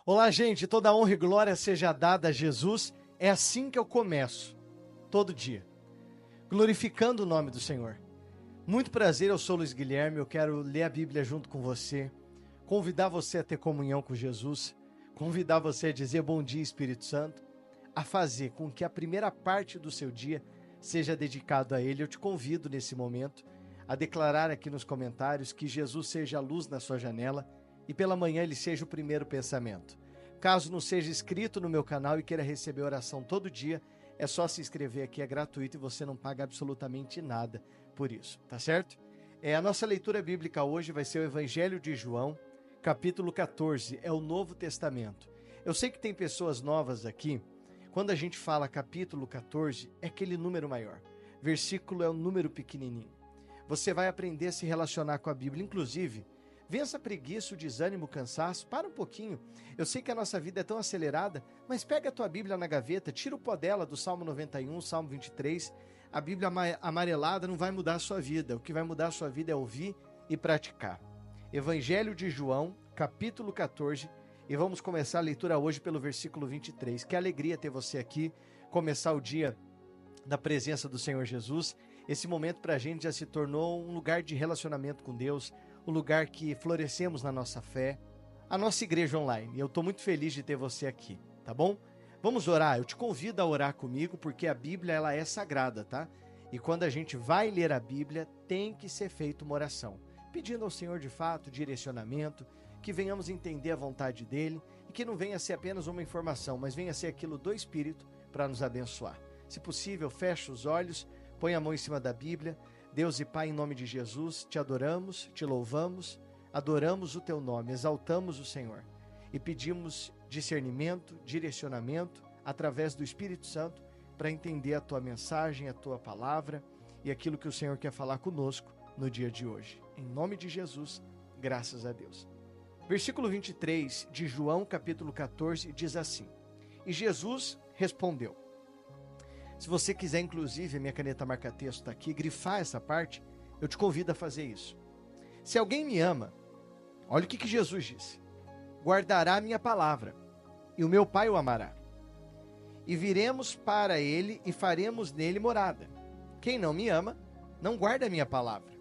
Olá, gente, toda honra e glória seja dada a Jesus. É assim que eu começo, todo dia, glorificando o nome do Senhor. Muito prazer, eu sou Luiz Guilherme, eu quero ler a Bíblia junto com você, convidar você a ter comunhão com Jesus, convidar você a dizer bom dia, Espírito Santo, a fazer com que a primeira parte do seu dia seja dedicado a Ele. Eu te convido nesse momento a declarar aqui nos comentários que Jesus seja a luz na sua janela e pela manhã Ele seja o primeiro pensamento. Caso não seja inscrito no meu canal e queira receber oração todo dia, é só se inscrever aqui, é gratuito e você não paga absolutamente nada por isso, tá certo? A nossa leitura bíblica hoje vai ser o Evangelho de João, capítulo 14, é o Novo Testamento. Eu sei que tem pessoas novas aqui, quando a gente fala capítulo 14, é aquele número maior, versículo é um número pequenininho. Você vai aprender a se relacionar com a Bíblia, inclusive, vença a preguiça, o desânimo, o cansaço, para um pouquinho. Eu sei que a nossa vida é tão acelerada, mas pega a tua Bíblia na gaveta, tira o pó dela do Salmo 91, Salmo 23. A Bíblia amarelada não vai mudar a sua vida. O que vai mudar a sua vida é ouvir e praticar. Evangelho de João, capítulo 14, e vamos começar a leitura hoje pelo versículo 23. Que alegria ter você aqui, começar o dia na presença do Senhor Jesus. Esse momento para a gente já se tornou um lugar de relacionamento com Deus, o lugar que florescemos na nossa fé, a nossa igreja online. E eu estou muito feliz de ter você aqui, tá bom? Vamos orar? Eu te convido a orar comigo, porque a Bíblia ela é sagrada, tá? E quando a gente vai ler a Bíblia, tem que ser feita uma oração, pedindo ao Senhor de fato direcionamento, que venhamos entender a vontade dEle e que não venha ser apenas uma informação, mas venha ser aquilo do Espírito para nos abençoar. Se possível, feche os olhos, põe a mão em cima da Bíblia. Deus e Pai, em nome de Jesus, te adoramos, te louvamos, adoramos o teu nome, exaltamos o Senhor e pedimos discernimento, direcionamento através do Espírito Santo para entender a tua mensagem, a tua palavra e aquilo que o Senhor quer falar conosco no dia de hoje. Em nome de Jesus, graças a Deus. Versículo 23 de João, capítulo 14, diz assim: E Jesus respondeu. Se você quiser, inclusive, a minha caneta marca-texto está aqui, grifar essa parte, eu te convido a fazer isso. Se alguém me ama, olha o que Jesus disse: guardará a minha palavra, e o meu Pai o amará. E viremos para ele e faremos nele morada. Quem não me ama, não guarda a minha palavra.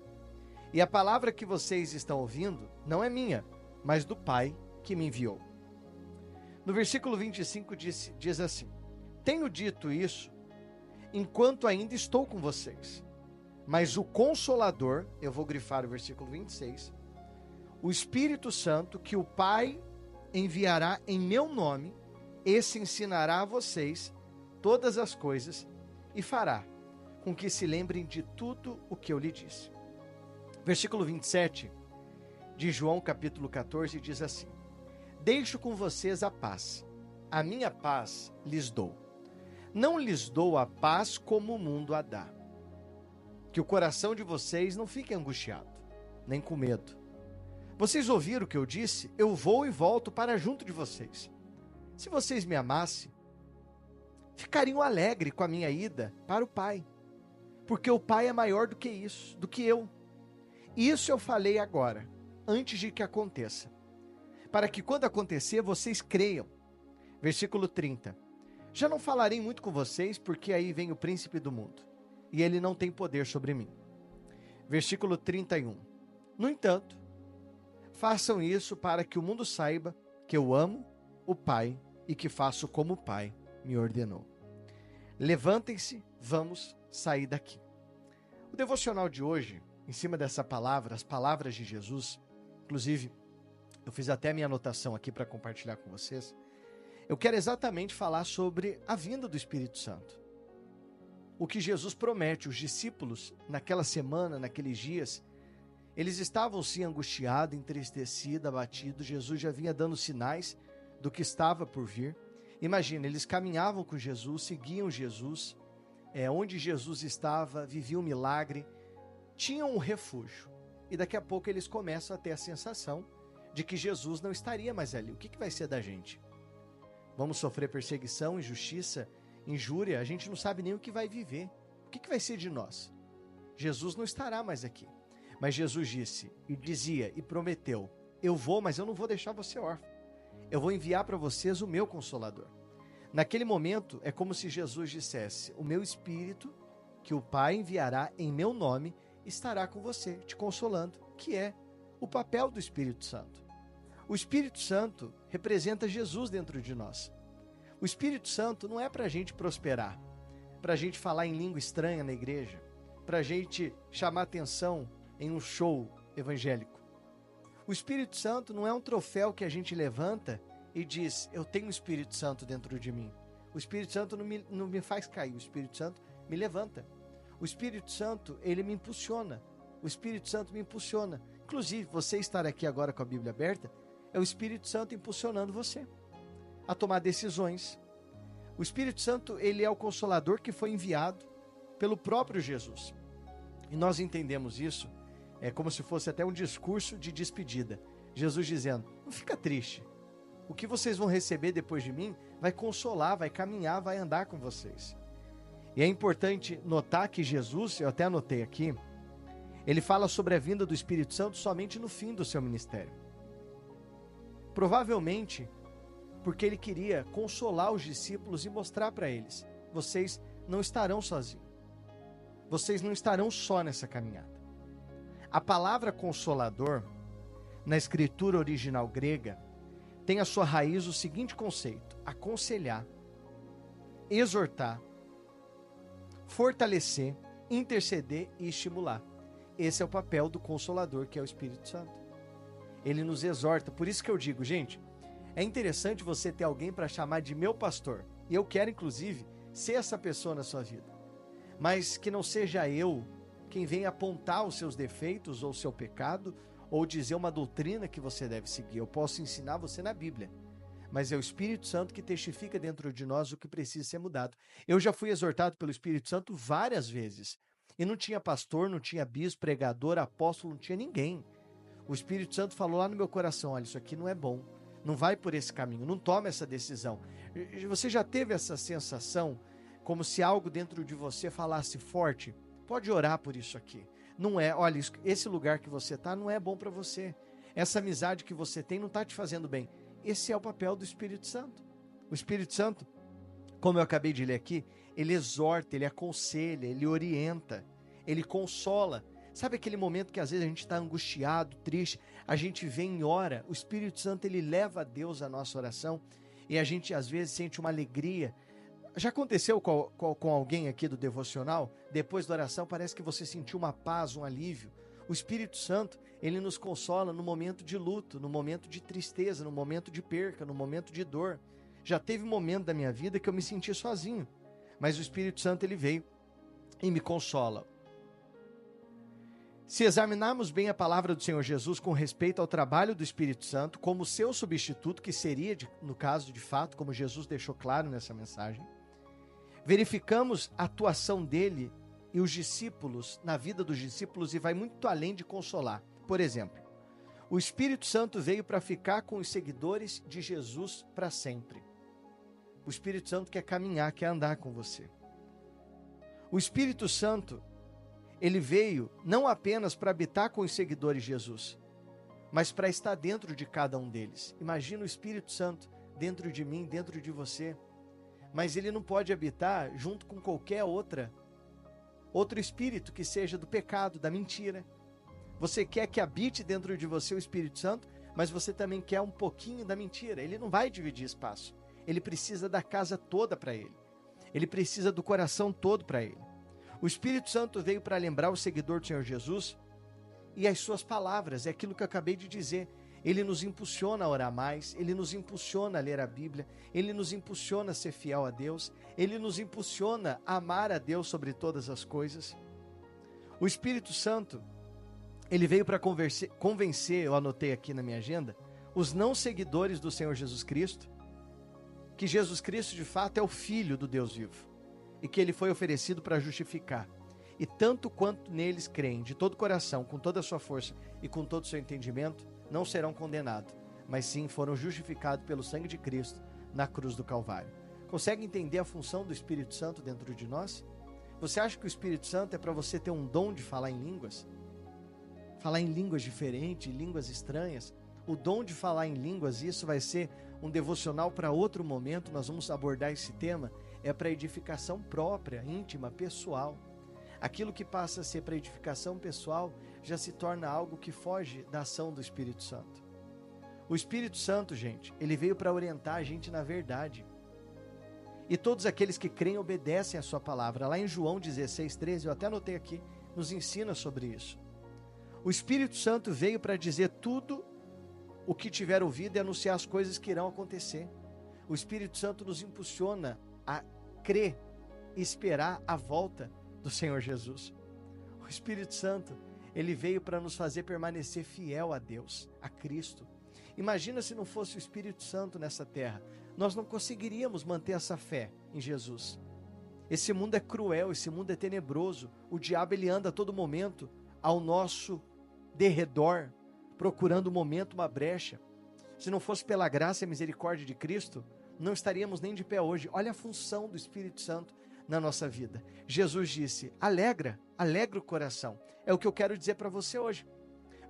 E a palavra que vocês estão ouvindo não é minha, mas do Pai que me enviou. No versículo 25 diz assim: Tenho dito isso enquanto ainda estou com vocês. Mas o Consolador, eu vou grifar o versículo 26, o Espírito Santo, que o Pai enviará em meu nome, esse ensinará a vocês todas as coisas e fará com que se lembrem de tudo o que eu lhe disse. Versículo 27 de João capítulo 14 diz assim: Deixo com vocês a paz, a minha paz lhes dou. Não lhes dou a paz como o mundo a dá. Que o coração de vocês não fique angustiado, nem com medo. Vocês ouviram o que eu disse? Eu vou e volto para junto de vocês. Se vocês me amassem, ficariam alegres com a minha ida para o Pai, porque o Pai é maior do que isso, do que eu. Isso eu falei agora, antes de que aconteça, para que quando acontecer vocês creiam. Versículo 30. Já não falarei muito com vocês, porque aí vem o príncipe do mundo, e ele não tem poder sobre mim. Versículo 31. No entanto, façam isso para que o mundo saiba que eu amo o Pai e que faço como o Pai me ordenou. Levantem-se, vamos sair daqui. O devocional de hoje, em cima dessa palavra, as palavras de Jesus, inclusive, eu fiz até a minha anotação aqui para compartilhar com vocês. Eu quero exatamente falar sobre a vinda do Espírito Santo. O que Jesus promete, os discípulos, naquela semana, naqueles dias, eles estavam sim angustiados, entristecidos, abatidos. Jesus já vinha dando sinais do que estava por vir. Imagina, eles caminhavam com Jesus, seguiam Jesus, onde Jesus estava, viviam um milagre, tinham um refúgio. E daqui a pouco eles começam a ter a sensação de que Jesus não estaria mais ali. O que vai ser da gente? Vamos sofrer perseguição, injustiça, injúria, a gente não sabe nem o que vai viver. O que vai ser de nós? Jesus não estará mais aqui. Mas Jesus disse, e dizia, e prometeu, eu vou, mas eu não vou deixar você órfão. eu vou enviar para vocês o meu Consolador. Naquele momento, é como se Jesus dissesse: o meu Espírito, que o Pai enviará em meu nome, estará com você, te consolando, que é o papel do Espírito Santo. O Espírito Santo representa Jesus dentro de nós. O Espírito Santo não é para a gente prosperar, para a gente falar em língua estranha na igreja, para a gente chamar atenção em um show evangélico. O Espírito Santo não é um troféu que a gente levanta e diz: eu tenho o Espírito Santo dentro de mim. O Espírito Santo não me faz cair, o Espírito Santo me levanta. O Espírito Santo, ele me impulsiona. O Espírito Santo me impulsiona. Inclusive, você estar aqui agora com a Bíblia aberta, é o Espírito Santo impulsionando você a tomar decisões. O Espírito Santo, ele é o Consolador que foi enviado pelo próprio Jesus. E nós entendemos isso, é como se fosse até um discurso de despedida. Jesus dizendo: não fica triste. O que vocês vão receber depois de mim vai consolar, vai caminhar, vai andar com vocês. E é importante notar que Jesus, eu até anotei aqui, ele fala sobre a vinda do Espírito Santo somente no fim do seu ministério. Provavelmente porque ele queria consolar os discípulos e mostrar para eles: vocês não estarão sozinhos. Vocês não estarão só nessa caminhada. A palavra consolador, na escritura original grega, tem a sua raiz o seguinte conceito: aconselhar, exortar, fortalecer, interceder e estimular. Esse é o papel do Consolador, que é o Espírito Santo. Ele nos exorta. Por isso que eu digo, gente, é interessante você ter alguém para chamar de meu pastor. E eu quero, inclusive, ser essa pessoa na sua vida. Mas que não seja eu quem venha apontar os seus defeitos ou o seu pecado, ou dizer uma doutrina que você deve seguir. Eu posso ensinar você na Bíblia, mas é o Espírito Santo que testifica dentro de nós o que precisa ser mudado. Eu já fui exortado pelo Espírito Santo várias vezes, e não tinha pastor, não tinha bispo, pregador, apóstolo, não tinha ninguém. O Espírito Santo falou lá no meu coração: olha, isso aqui não é bom, não vai por esse caminho, não toma essa decisão. Você já teve essa sensação, como se algo dentro de você falasse forte? Pode orar por isso aqui. Não é, olha, esse lugar que você está não é bom para você. Essa amizade que você tem não está te fazendo bem. Esse é o papel do Espírito Santo. O Espírito Santo, como eu acabei de ler aqui, ele exorta, ele aconselha, ele orienta, ele consola. Sabe aquele momento que às vezes a gente está angustiado, triste, a gente vem e ora, o Espírito Santo ele leva a Deus a nossa oração e a gente às vezes sente uma alegria. Já aconteceu com alguém aqui do devocional? Depois da oração parece que você sentiu uma paz, um alívio. O Espírito Santo, ele nos consola no momento de luto, no momento de tristeza, no momento de perca, no momento de dor. Já teve um momento da minha vida que eu me senti sozinho, mas o Espírito Santo ele veio e me consola. Se examinarmos bem a palavra do Senhor Jesus com respeito ao trabalho do Espírito Santo como seu substituto, que seria, no caso de fato, como Jesus deixou claro nessa mensagem, verificamos a atuação dele e os discípulos, na vida dos discípulos, e vai muito além de consolar. Por exemplo, o Espírito Santo veio para ficar com os seguidores de Jesus para sempre. O Espírito Santo quer caminhar, quer andar com você. O Espírito Santo, ele veio não apenas para habitar com os seguidores de Jesus, mas para estar dentro de cada um deles. Imagina o Espírito Santo dentro de mim, dentro de você. Mas ele não pode habitar junto com qualquer outro espírito que seja do pecado, da mentira. Você quer que habite dentro de você o Espírito Santo, mas você também quer um pouquinho da mentira. Ele não vai dividir espaço. Ele precisa da casa toda para ele. Ele precisa do coração todo para ele. O Espírito Santo veio para lembrar o seguidor do Senhor Jesus e as suas palavras, é aquilo que eu acabei de dizer. Ele nos impulsiona a orar mais, ele nos impulsiona a ler a Bíblia, ele nos impulsiona a ser fiel a Deus, ele nos impulsiona a amar a Deus sobre todas as coisas. O Espírito Santo, ele veio para convencer, eu anotei aqui na minha agenda, os não seguidores do Senhor Jesus Cristo, que Jesus Cristo de fato é o Filho do Deus vivo e que ele foi oferecido para justificar. E tanto quanto neles creem, de todo o coração, com toda a sua força e com todo o seu entendimento, não serão condenados, mas sim foram justificados pelo sangue de Cristo na cruz do Calvário. Consegue entender a função do Espírito Santo dentro de nós? Você acha que o Espírito Santo é para você ter um dom de falar em línguas? Falar em línguas diferentes, línguas estranhas? o dom de falar em línguas, isso vai ser um devocional para outro momento, nós vamos abordar esse tema, é para edificação própria, íntima, pessoal. Aquilo que passa a ser para edificação pessoal já se torna algo que foge da ação do Espírito Santo. O Espírito Santo, gente, ele veio para orientar a gente na verdade. E todos aqueles que creem obedecem a sua palavra. Lá em João 16:13, eu até anotei aqui, nos ensina sobre isso. O Espírito Santo veio para dizer tudo o que tiver ouvido e anunciar as coisas que irão acontecer. O Espírito Santo nos impulsiona a crer e esperar a volta do Senhor Jesus. O Espírito Santo, ele veio para nos fazer permanecer fiel a Deus, a Cristo. Imagina se não fosse o Espírito Santo nessa terra. Nós não conseguiríamos manter essa fé em Jesus. Esse mundo é cruel, esse mundo é tenebroso. O diabo, ele anda a todo momento ao nosso derredor, procurando um momento, uma brecha. Se não fosse pela graça e misericórdia de Cristo, não estaríamos nem de pé hoje. Olha a função do Espírito Santo na nossa vida. Jesus disse, alegra o coração. É o que eu quero dizer para você hoje.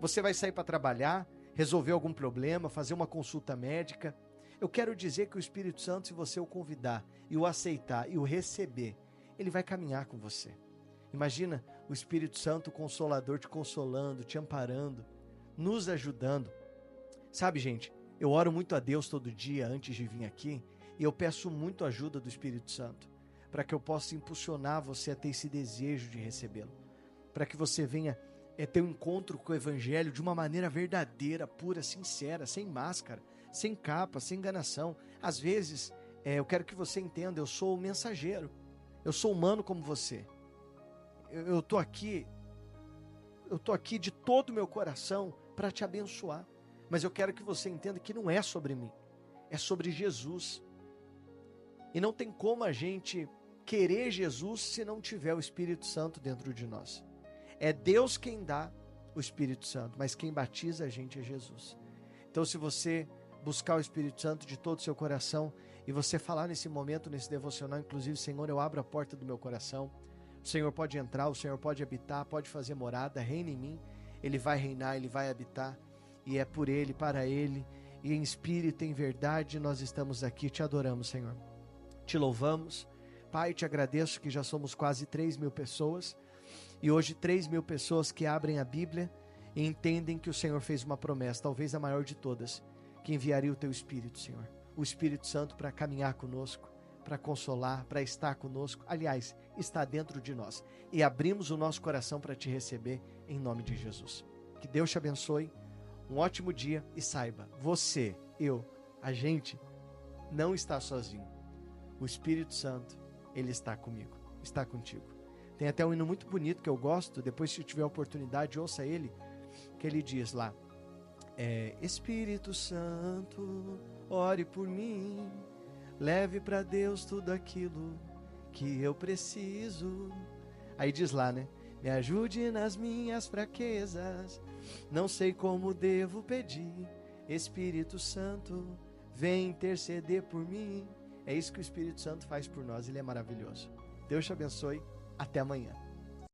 Você vai sair para trabalhar, resolver algum problema, fazer uma consulta médica. Eu quero dizer que o Espírito Santo, se você o convidar e o aceitar e o receber, ele vai caminhar com você. Imagina o Espírito Santo, o Consolador, te consolando, te amparando, nos ajudando. Sabe, gente, eu oro muito a Deus todo dia antes de vir aqui e eu peço muito a ajuda do Espírito Santo para que eu possa impulsionar você a ter esse desejo de recebê-lo, para que você venha ter um encontro com o Evangelho de uma maneira verdadeira, pura, sincera, sem máscara, sem capa, sem enganação. Às vezes, eu quero que você entenda, eu sou o mensageiro, eu sou humano como você. Eu tô aqui de todo o meu coração para te abençoar. Mas eu quero que você entenda que não é sobre mim, é sobre Jesus. E não tem como a gente querer Jesus se não tiver o Espírito Santo dentro de nós. É Deus quem dá o Espírito Santo, mas quem batiza a gente é Jesus. Então, se você buscar o Espírito Santo de todo o seu coração e você falar nesse momento, nesse devocional, inclusive, Senhor, eu abro a porta do meu coração, o Senhor pode entrar, o Senhor pode habitar, pode fazer morada, reina em mim, Ele vai reinar, Ele vai habitar, e é por Ele, para Ele, e em espírito e em verdade nós estamos aqui, te adoramos, Senhor, te louvamos, Pai, te agradeço que já somos quase 3.000 pessoas, e hoje 3.000 pessoas que abrem a Bíblia e entendem que o Senhor fez uma promessa, talvez a maior de todas, que enviaria o teu Espírito, Senhor, o Espírito Santo para caminhar conosco, para consolar, para estar conosco, aliás, está dentro de nós, e abrimos o nosso coração para te receber em nome de Jesus. Que Deus te abençoe, um ótimo dia e saiba, você, eu, a gente não está sozinho. O Espírito Santo, Ele está comigo, está contigo. Tem até um hino muito bonito que eu gosto, depois se tiver oportunidade, ouça ele, que ele diz lá, Espírito Santo, ore por mim, leve para Deus tudo aquilo que eu preciso. Aí diz lá, né? Me ajude nas minhas fraquezas, não sei como devo pedir. Espírito Santo, vem interceder por mim. É isso que o Espírito Santo faz por nós, ele é maravilhoso. Deus te abençoe, até amanhã.